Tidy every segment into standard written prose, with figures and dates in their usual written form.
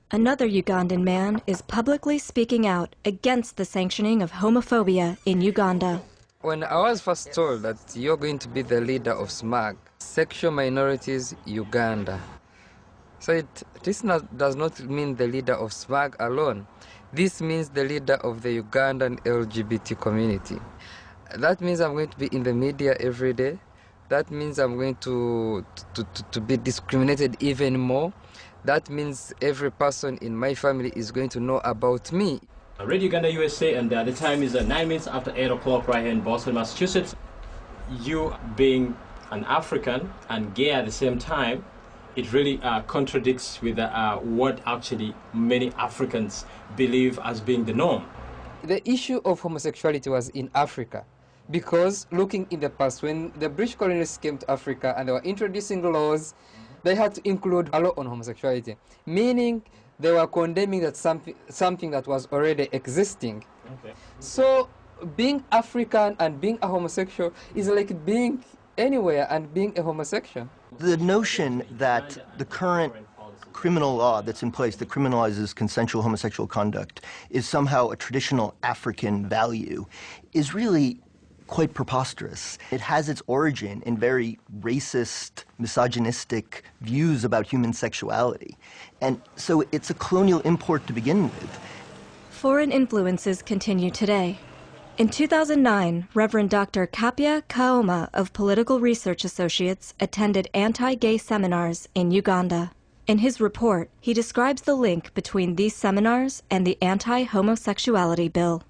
Another Ugandan man is publicly speaking out against the sanctioning of homophobia in Uganda. When I was first told that you're going to be the leader of SMAG, Sexual Minorities Uganda, so this does not mean the leader of SMAG alone. This means the leader of the Ugandan LGBT community. That means I'm going to be in the media every day. That means I'm going to be discriminated even more. That means every person in my family is going to know about me. Radio Uganda USA, and the time is 9 minutes after 8 o'clock right here in Boston, Massachusetts. You being an African and gay at the same time, it really contradicts with what actually many Africans believe as being the norm. The issue of homosexuality was in Africa because looking in the past, when the British colonists came to Africa and they were introducing laws, they had to include a law on homosexuality, meaning they were condemning that something that was already existing. Okay. So being African and being a homosexual is like being anywhere and being a homosexual. The notion that the current criminal law that's in place that criminalizes consensual homosexual conduct is somehow a traditional African value is really quite preposterous. It has its origin in very racist, misogynistic views about human sexuality. And so it's a colonial import to begin with. Foreign influences continue today. In 2009, Reverend Dr. Kapia Kaoma of Political Research Associates attended anti-gay seminars in Uganda. In his report, he describes the link between these seminars and the anti-homosexuality bill.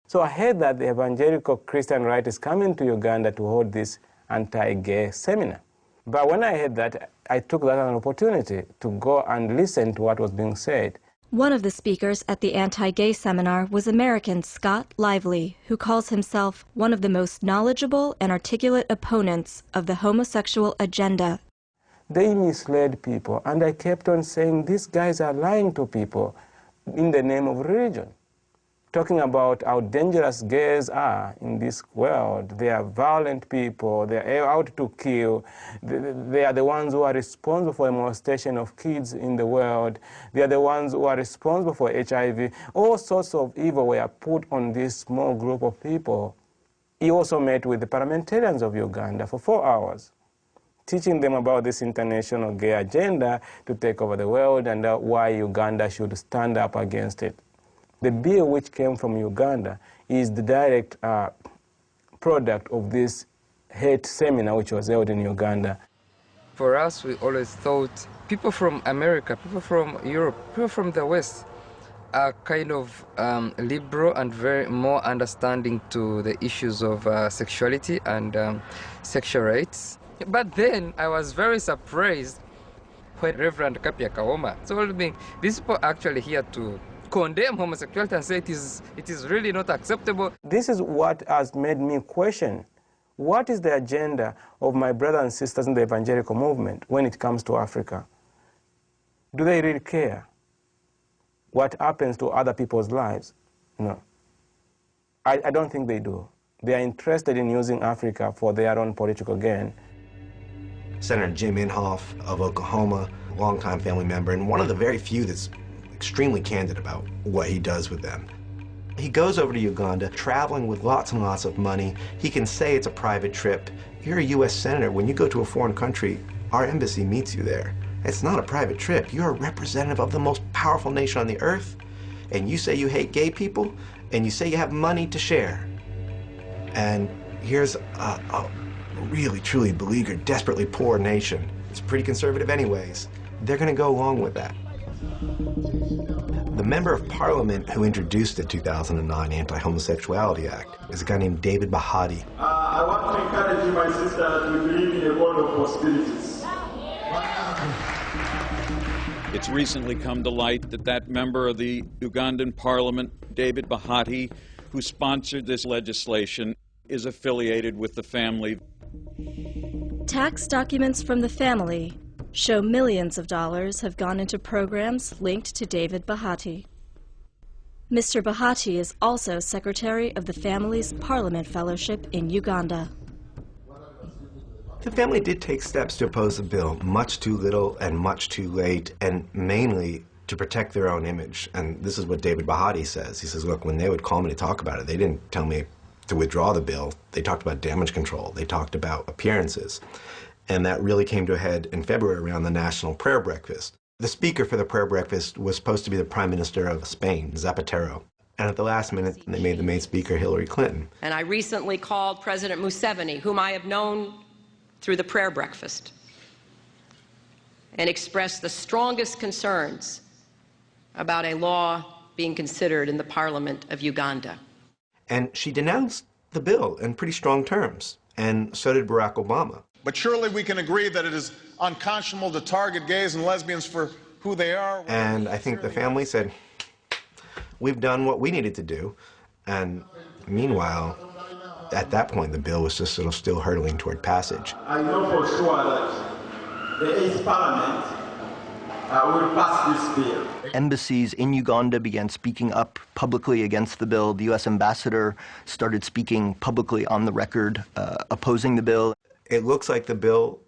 So I heard that the evangelical Christian right is coming to Uganda to hold this anti-gay seminar. But when I heard that, I took that as an opportunity to go and listen to what was being said. One of the speakers at the anti-gay seminar was American Scott Lively, who calls himself one of the most knowledgeable and articulate opponents of the homosexual agenda. They misled people, and I kept on saying, these guys are lying to people in the name of religion. Talking about how dangerous gays are in this world. They are violent people, they are out to kill, they are the ones who are responsible for the molestation of kids in the world, they are the ones who are responsible for HIV. All sorts of evil were put on this small group of people. He also met with the parliamentarians of Uganda for 4 hours, teaching them about this international gay agenda to take over the world and why Uganda should stand up against it. The bill which came from Uganda is the direct product of this hate seminar which was held in Uganda. For us, we always thought people from America, people from Europe, people from the West are kind of liberal and very more understanding to the issues of sexuality and sexual rights. But then I was very surprised when Reverend Kapia Kaoma told me these people are actually here to condemn homosexuality and say it is really not acceptable. This is what has made me question, what is the agenda of my brothers and sisters in the evangelical movement when it comes to Africa? Do they really care what happens to other people's lives? No. I don't think they do. They are interested in using Africa for their own political gain. Senator Jim Inhofe of Oklahoma, longtime family member, and one of the very few that's extremely candid about what he does with them. He goes over to Uganda, traveling with lots and lots of money. He can say it's a private trip. You're a U.S. senator. When you go to a foreign country, our embassy meets you there. It's not a private trip. You're a representative of the most powerful nation on the earth, and you say you hate gay people, and you say you have money to share. And here's a really, truly beleaguered, desperately poor nation. It's pretty conservative anyways. They're going to go along with that. The member of parliament who introduced the 2009 Anti-Homosexuality Act is a guy named David Bahati. I want to encourage you, my sister, to believe in a world of possibilities. It's recently come to light that that member of the Ugandan Parliament, David Bahati, who sponsored this legislation, is affiliated with the family. Tax documents from the family show millions of dollars have gone into programs linked to David Bahati. Mr. Bahati is also secretary of the family's Parliament Fellowship in Uganda. The family did take steps to oppose the bill, much too little and much too late, and mainly to protect their own image. And this is what David Bahati says. He says, look, when they would call me to talk about it, they didn't tell me to withdraw the bill. They talked about damage control. They talked about appearances. And that really came to a head in February around the National Prayer Breakfast. The speaker for the prayer breakfast was supposed to be the Prime Minister of Spain, Zapatero. And at the last minute, they made the main speaker Hillary Clinton. And I recently called President Museveni, whom I have known through the prayer breakfast, and expressed the strongest concerns about a law being considered in the Parliament of Uganda. And she denounced the bill in pretty strong terms, and so did Barack Obama. But surely we can agree that it is unconscionable to target gays and lesbians for who they are. And I think the family said, we've done what we needed to do. And meanwhile, at that point, the bill was just sort of still hurtling toward passage. I know for sure that the 8th Parliament will pass this bill. Embassies in Uganda began speaking up publicly against the bill. The U.S. ambassador started speaking publicly on the record, opposing the bill. It looks like the bill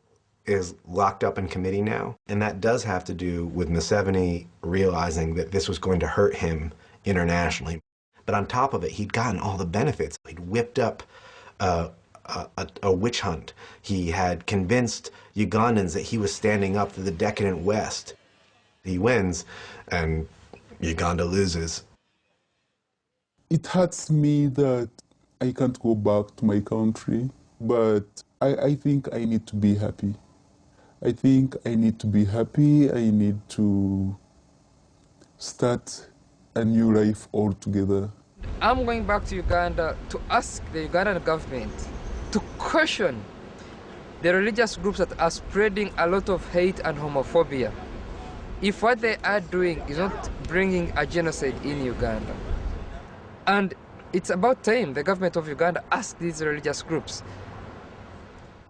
is locked up in committee now, and that does have to do with Museveni realizing that this was going to hurt him internationally. But on top of it, he'd gotten all the benefits. He'd whipped up a witch hunt. He had convinced Ugandans that he was standing up to the decadent West. He wins, and Uganda loses. It hurts me that I can't go back to my country, but I think I need to be happy. I think I need to be happy. I need to start a new life altogether. I'm going back to Uganda to ask the Ugandan government to caution the religious groups that are spreading a lot of hate and homophobia. If what they are doing is not bringing a genocide in Uganda. And it's about time the government of Uganda asks these religious groups,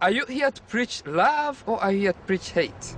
are you here to preach love or are you here to preach hate?